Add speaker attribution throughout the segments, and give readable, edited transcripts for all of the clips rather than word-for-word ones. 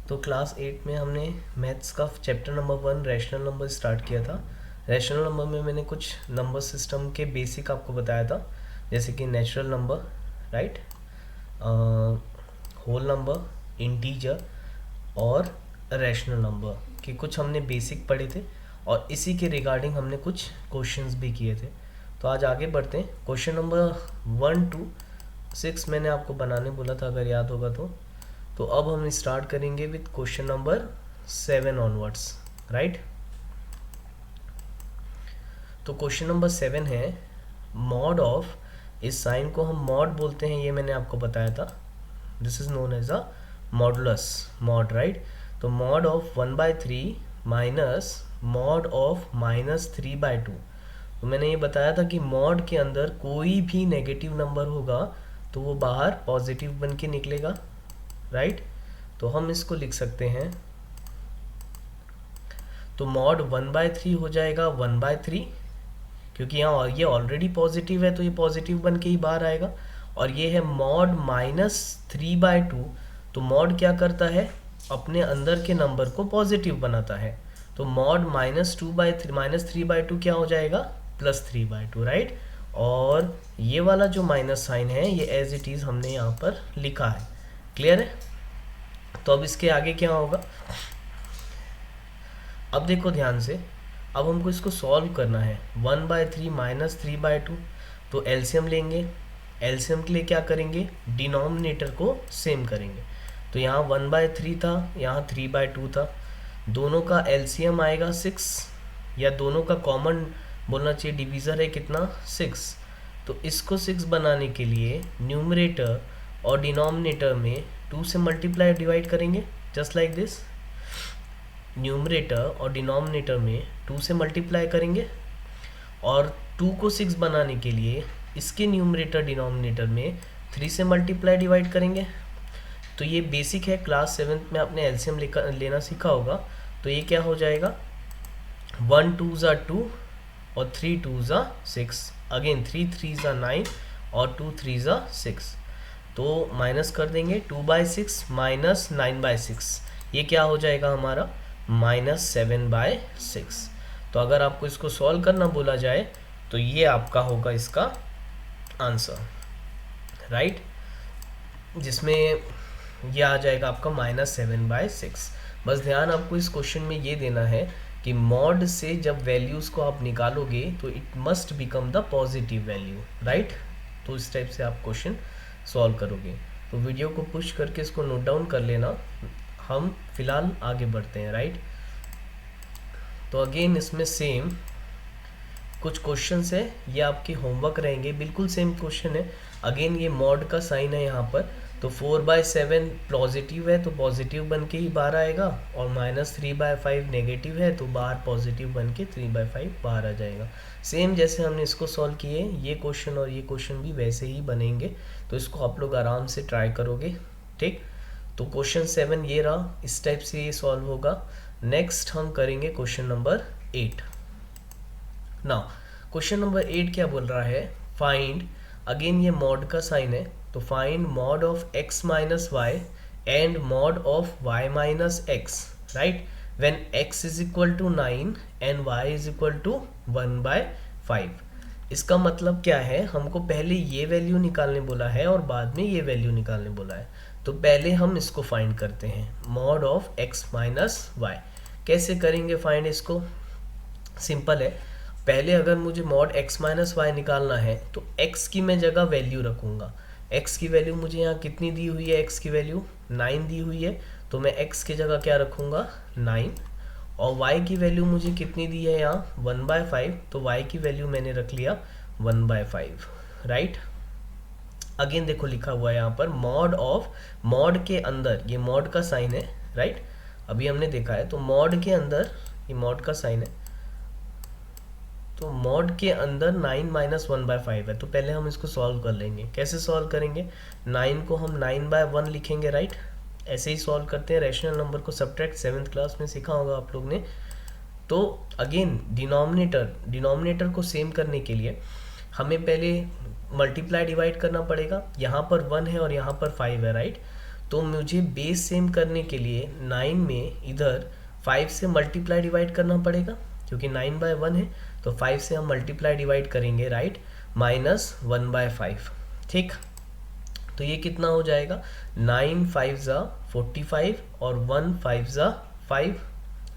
Speaker 1: तो क्लास 8 में हमने मैथ्स का chapter number 1 rational number start किया था। रैशनल नंबर में मैंने कुछ नंबर सिस्टम के बेसिक आपको बताया था, जैसे कि natural number, right, whole number, integer और रैशनल नंबर के कुछ हमने बेसिक पढ़े थे और इसी के रिगार्डिंग हमने कुछ क्वेश्चंस भी किए थे। तो आज आगे बढ़ते हैं। क्वेश्चन नंबर 1 to 6 मैंने आपको बनाने बोला था, अगर याद होगा तो अब हम स्टार्ट करेंगे with question number 7 onwards, right. तो क्वेश्चन नंबर 7 है मॉड ऑफ, इस साइन को हम मॉड बोलते हैं, ये मैंने आपको बताया था। This is known as a modulus, mod, right. तो mod of 1/3 minus mod of -3/2। तो मैंने ये बताया था कि मॉड के अंदर कोई भी नेगेटिव नंबर होगा तो वो बाहर पॉजिटिव बन के निकलेगा, राइट। तो हम इसको लिख सकते हैं, तो मॉड 1/3 हो जाएगा 1/3, क्योंकि यहाँ ये ऑलरेडी पॉजिटिव है तो ये पॉजिटिव बन के ही बाहर आएगा। और ये है मॉड -3/2, तो मॉड क्या करता है, अपने अंदर के नंबर को पॉजिटिव बनाता है। तो मॉड -3/2 क्या हो जाएगा, +3/2, राइट। और ये वाला जो माइनस साइन है ये एज इट इज़ हमने यहाँ पर लिखा है। क्लियर है। तो अब इसके आगे क्या होगा, अब देखो ध्यान से, अब हमको इसको सॉल्व करना है। 1/3 -3/2, तो एलसीएम लेंगे। एलसीएम के लिए क्या करेंगे, डिनोमिनेटर को सेम करेंगे। तो यहाँ 1/3 था, यहाँ 3/2 था, दोनों का एलसीएम आएगा 6, या दोनों का कॉमन बोलना चाहिए, डिवीज़र है कितना, 6। तो इसको 6 बनाने के लिए न्यूमरेटर और डिनोमिनेटर में 2 से मल्टीप्लाई डिवाइड करेंगे, जस्ट लाइक दिस। न्यूमरेटर और डिनोमिनेटर में 2 से मल्टीप्लाई करेंगे और 2 को 6 बनाने के लिए इसके न्यूमरेटर डिनोमिनेटर में 3 से मल्टीप्लाई डिवाइड करेंगे। तो ये बेसिक है, क्लास 7th में आपने एलसीएम लेना सीखा होगा। तो ये क्या हो जाएगा, 1 2 = 2 और 3 2 = 6, अगेन 3 3 = 9 और 2 3 = 6। तो माइनस कर देंगे, 2/6 माइनस 9/6, ये क्या हो जाएगा हमारा, -7/6। तो अगर आपको इसको सॉल्व करना बोला जाए तो ये आपका होगा इसका आंसर, राइट, जिसमें ये आ जाएगा आपका -7/6। बस ध्यान आपको इस क्वेश्चन में ये देना है कि मॉड से जब वैल्यूज़ को आप निकालोगे तो it must become the positive value, right. तो इस टाइप से आप क्वेश्चन सॉल्व करोगे। तो वीडियो को पुश करके इसको नोट डाउन कर लेना, हम फिलहाल आगे बढ़ते हैं, राइट। तो अगेन इसमें सेम कुछ क्वेश्चंस है, ये आपके होमवर्क रहेंगे, बिल्कुल सेम क्वेश्चन है। अगेन ये मॉड का साइन है यहाँ पर, तो 4/7 पॉजिटिव है तो पॉजिटिव बन के ही बाहर आएगा, और -3/5 नेगेटिव है तो बाहर पॉजिटिव बन के 3/5 बाहर आ जाएगा। सेम जैसे हमने इसको सॉल्व किए, ये क्वेश्चन और ये क्वेश्चन भी वैसे ही बनेंगे। तो इसको आप लोग आराम से ट्राई करोगे, ठीक। तो क्वेश्चन 7 ये रहा, इस टाइप से ये सॉल्व होगा। नेक्स्ट हम करेंगे question number 8। Now question number 8 क्या बोल रहा है, फाइंड, अगेन ये मॉड का साइन है, तो find mod of x - y and mod of y - x, right, when x = 9 and y = 1/5। इसका मतलब क्या है, हमको पहले ये वैल्यू निकालने बोला है और बाद में ये वैल्यू निकालने बोला है। तो पहले हम इसको फाइंड करते हैं, मॉड ऑफ x - y। कैसे करेंगे फाइंड इसको, सिंपल है। पहले अगर मुझे मॉड x - y निकालना है तो x की मैं जगह वैल्यू रखूँगा। x की वैल्यू मुझे यहाँ कितनी दी हुई है, x की वैल्यू 9 दी हुई है, तो मैं x की जगह क्या रखूँगा, 9। और y की वैल्यू मुझे कितनी दी है यहाँ, 1/5, तो y की वैल्यू मैंने रख लिया 1/5, राइट। अगेन देखो लिखा हुआ है यहाँ पर मॉड ऑफ, मॉड के अंदर, ये मॉड का साइन है, राइट, अभी हमने देखा है। तो मॉड के अंदर, ये मॉड का साइन है, तो मॉड के अंदर 9 - 1/5 है। तो पहले हम इसको सॉल्व कर लेंगे। कैसे सॉल्व करेंगे, 9 को हम 9/1 लिखेंगे, राइट। ऐसे ही सॉल्व करते हैं, रैशनल नंबर को सब्ट्रैक्ट 7th क्लास में सीखा होगा आप लोग ने। तो अगेन डिनोमिनेटर को सेम करने के लिए हमें पहले मल्टीप्लाई डिवाइड करना पड़ेगा। यहाँ पर 1 है और यहाँ पर 5 है, राइट। तो मुझे बेस सेम करने के लिए 9 में इधर 5 से मल्टीप्लाई डिवाइड करना पड़ेगा, क्योंकि 9/1 है तो 5 से हम मल्टीप्लाई डिवाइड करेंगे, राइट, -1/5। ठीक, तो ये कितना हो जाएगा, 9 5 ज़ा 45 और 1 5 ज़ा 5,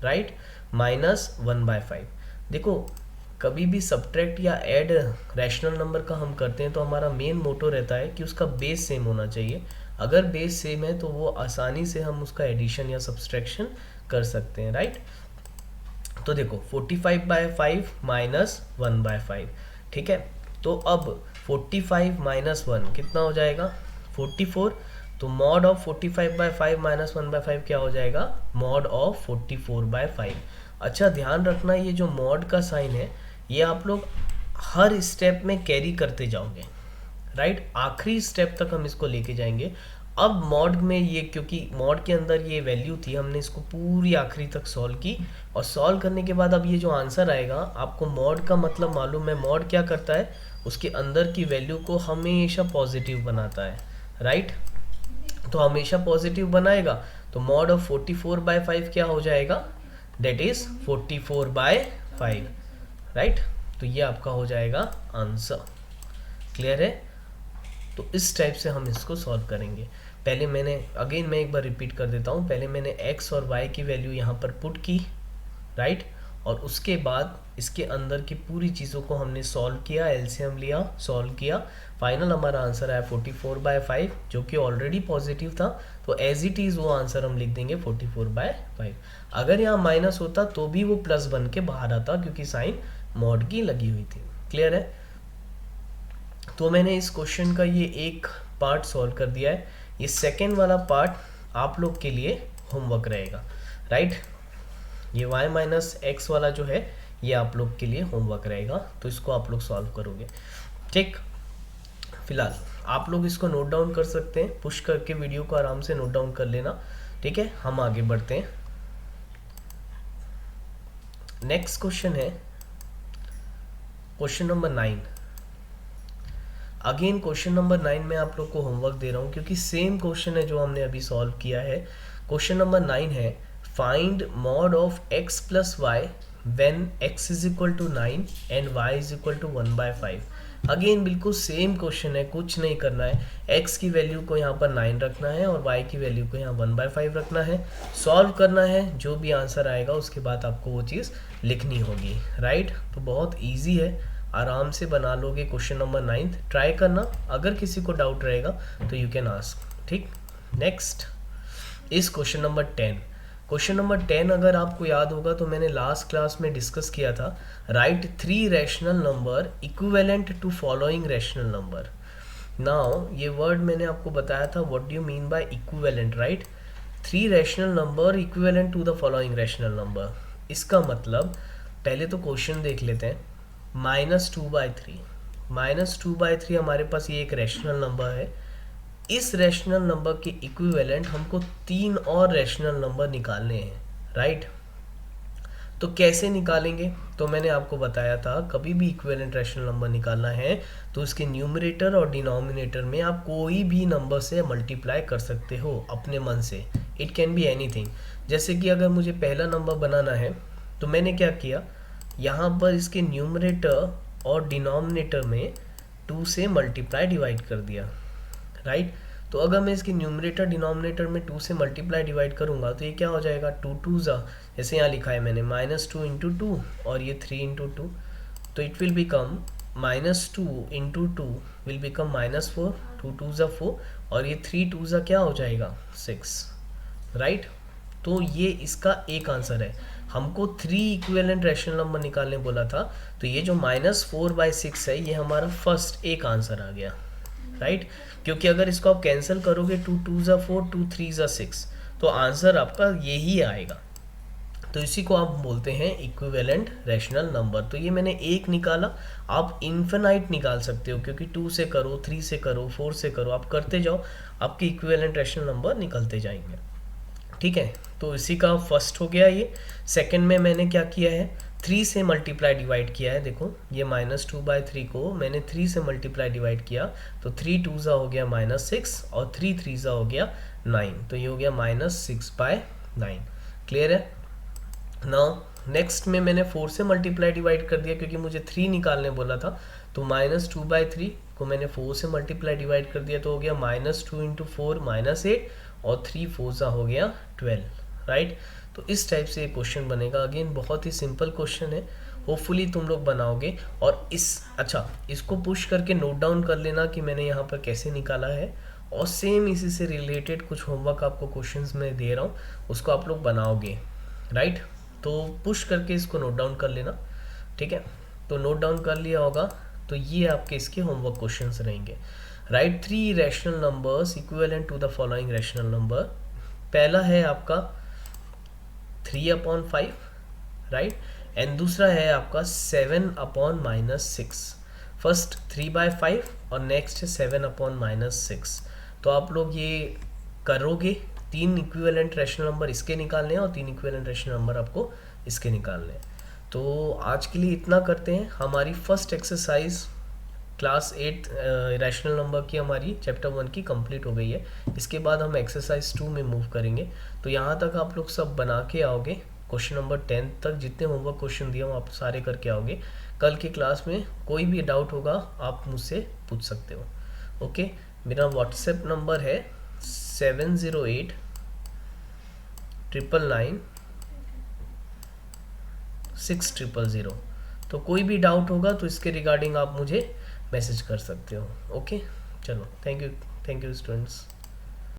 Speaker 1: राइट, -1/5। देखो कभी भी सब्ट्रैक्ट या ऐड रैशनल नंबर का हम करते हैं तो हमारा मेन मोटो रहता है कि उसका बेस सेम होना चाहिए। अगर बेस सेम है तो वो आसानी से हम उसका एडिशन या सब्सट्रैक्शन कर सकते हैं, राइट। तो देखो 45/5 -1/5, ठीक है। तो अब 45 - 1 कितना हो जाएगा, 44। तो मॉड ऑफ 45/5 -1/5 क्या हो जाएगा, मॉड ऑफ 44/5। अच्छा ध्यान रखना, ये जो मॉड का साइन है ये आप लोग हर स्टेप में कैरी करते जाओगे, राइट, आखिरी स्टेप तक हम इसको लेके जाएंगे। अब मॉड में ये, क्योंकि मॉड के अंदर ये वैल्यू थी, हमने इसको पूरी आखिरी तक सॉल्व की, और सॉल्व करने के बाद अब ये जो आंसर आएगा, आपको मॉड का मतलब मालूम है, मॉड क्या करता है, उसके अंदर की वैल्यू को हमेशा पॉजिटिव बनाता है, राइट। तो हमेशा पॉजिटिव बनाएगा तो मॉड ऑफ 44/5 क्या हो जाएगा, डेट इज 44/5, राइट। तो ये आपका हो जाएगा आंसर। क्लियर है। तो इस टाइप से हम इसको सॉल्व करेंगे। पहले मैंने, अगेन मैं एक बार रिपीट कर देता हूँ, पहले मैंने x और y की वैल्यू यहाँ पर पुट की, राइट, और उसके बाद इसके अंदर की पूरी चीज़ों को हमने सॉल्व किया, एलसीएम लिया, सॉल्व किया, फाइनल हमारा आंसर आया 44/5, जो कि ऑलरेडी पॉजिटिव था, तो एज इट इज़ वो आंसर हम लिख देंगे 44/5। अगर यहाँ माइनस होता तो भी वो प्लस बन के बाहर आता, क्योंकि साइन मॉड की लगी हुई थी। क्लियर है। तो मैंने इस क्वेश्चन का ये एक पार्ट सॉल्व कर दिया है। ये सेकेंड वाला पार्ट आप लोग के लिए होमवर्क रहेगा, राइट। ये y - x वाला जो है ये आप लोग के लिए होमवर्क रहेगा, तो इसको आप लोग सॉल्व करोगे, ठीक। फिलहाल आप लोग इसको नोट डाउन कर सकते हैं, पुश करके वीडियो को आराम से नोट डाउन कर लेना, ठीक है। हम आगे बढ़ते हैं। नेक्स्ट क्वेश्चन है question number 9। Again question number 9 में आप लोग को होमवर्क दे रहा हूँ, क्योंकि सेम क्वेश्चन है जो हमने अभी सॉल्व किया है। क्वेश्चन नंबर 9 है, find mod of x + y when x = 9 and y = 1/5। Again बिल्कुल सेम क्वेश्चन है, कुछ नहीं करना है, x की वैल्यू को यहाँ पर 9 रखना है और y की वैल्यू को यहाँ 1/5 रखना है, सॉल्व करना है, जो भी आंसर आएगा उसके बाद आपको वो चीज़ लिखनी होगी, राइट। तो बहुत ईजी है, आराम से बना लोगे। क्वेश्चन नंबर 9 ट्राई करना, अगर किसी को डाउट रहेगा तो यू कैन आस्क, ठीक। नेक्स्ट इस क्वेश्चन नंबर 10। क्वेश्चन नंबर 10 अगर आपको याद होगा तो मैंने लास्ट क्लास में डिस्कस किया था, right 3 rational number equivalent to following rational number. Now ये वर्ड मैंने आपको बताया था, what do you mean by equivalent, right. 3 rational number equivalent to the following rational number. इसका मतलब पहले तो क्वेश्चन देख लेते हैं। -2/3, -2/3 हमारे पास ये एक रैशनल नंबर है। इस रैशनल नंबर के इक्विवेलेंट हमको 3 और रैशनल नंबर निकालने हैं, राइट। तो कैसे निकालेंगे, तो मैंने आपको बताया था, कभी भी इक्विवेलेंट रैशनल नंबर निकालना है तो उसके न्यूमरेटर और डिनोमिनेटर में आप कोई भी नंबर से मल्टीप्लाई कर सकते हो अपने मन से। It can be anything. जैसे कि अगर मुझे पहला नंबर बनाना है तो मैंने क्या किया, यहाँ पर इसके न्यूमरेटर और डिनोमिनेटर में 2 से मल्टीप्लाई डिवाइड कर दिया, राइट। तो अगर मैं इसके न्यूमरेटर डिनोमिनेटर में 2 से मल्टीप्लाई डिवाइड करूंगा तो ये क्या हो जाएगा, 2 2 ज़ा, जैसे यहाँ लिखा है मैंने -2 × 2 और ये 3 × 2, तो it will become -2 × 2 will become -4, 2 2 ज़ा 4 और ये 3 2 ज़ा क्या हो जाएगा 6, राइट। तो ये इसका एक आंसर है। हमको 3 इक्विवेलेंट रैशनल नंबर निकालने बोला था, तो ये जो -4/6 है ये हमारा फर्स्ट एक आंसर आ गया, राइट। क्योंकि अगर इसको आप कैंसिल करोगे 2 2 ज़ा 4, 2 3 ज़ा 6, तो आंसर आपका यही आएगा। तो इसी को आप बोलते हैं इक्विवेलेंट रैशनल नंबर। तो ये मैंने एक निकाला, आप इन्फिनाइट निकाल सकते हो, क्योंकि 2 से करो, 3 से करो, 4 से करो, आप करते जाओ, आपके इक्विवेलेंट रैशनल नंबर निकलते जाएंगे, ठीक है। तो इसी का फर्स्ट हो गया ये। सेकंड में मैंने क्या किया है, 3 से मल्टीप्लाई डिवाइड किया है, देखो ये -2/3 को मैंने 3 से मल्टीप्लाई डिवाइड किया, तो 3 2 हो गया -6 और 3 3 हो गया 9, तो ये हो गया -6/9। क्लियर है। नाउ नेक्स्ट में मैंने 4 से मल्टीप्लाई डिवाइड कर दिया क्योंकि मुझे 3 निकालने बोला था, तो -2/3 को मैंने 4 से मल्टीप्लाई डिवाइड कर दिया, तो हो गया -2 × 4 -8 और 3 4 हो गया 12, राइट। तो इस टाइप से एक क्वेश्चन बनेगा। अगेन बहुत ही सिंपल क्वेश्चन है, होपफुली तुम लोग बनाओगे। और इसको पुश करके नोट डाउन कर लेना कि मैंने यहाँ पर कैसे निकाला है, और सेम इसी से रिलेटेड कुछ होमवर्क आपको क्वेश्चंस में दे रहा हूँ, उसको आप लोग बनाओगे, राइट। तो पुश करके इसको नोट डाउन कर लेना, ठीक है। तो नोट डाउन कर लिया होगा, तो ये आपके इसके होमवर्क क्वेश्चंस रहेंगे। Right 3 rational numbers equivalent to the following rational number. पहला है आपका 3/5, राइट, एंड दूसरा है आपका 7/-6। फर्स्ट 3/5 और नेक्स्ट है 7/-6। तो आप लोग ये करोगे, 3 इक्विवेलेंट रैशनल नंबर इसके निकालने हैं और 3 इक्विवेलेंट रैशनल नंबर आपको इसके निकालने हैं। तो आज के लिए इतना करते हैं। हमारी first exercise class 8 rational number की हमारी चैप्टर 1 की कंप्लीट हो गई है। इसके बाद हम एक्सरसाइज 2 में मूव करेंगे। तो यहाँ तक आप लोग सब बना के आओगे, क्वेश्चन नंबर 10 तक जितने होमवर्क क्वेश्चन दिए हो आप सारे करके आओगे। कल की क्लास में कोई भी डाउट होगा आप मुझसे पूछ सकते हो। ओके, मेरा व्हाट्सएप नंबर है 708 999 6000। तो कोई भी डाउट होगा तो इसके रिगार्डिंग आप मुझे मैसेज कर सकते हो। ओके, चलो, थैंक यू स्टूडेंट्स।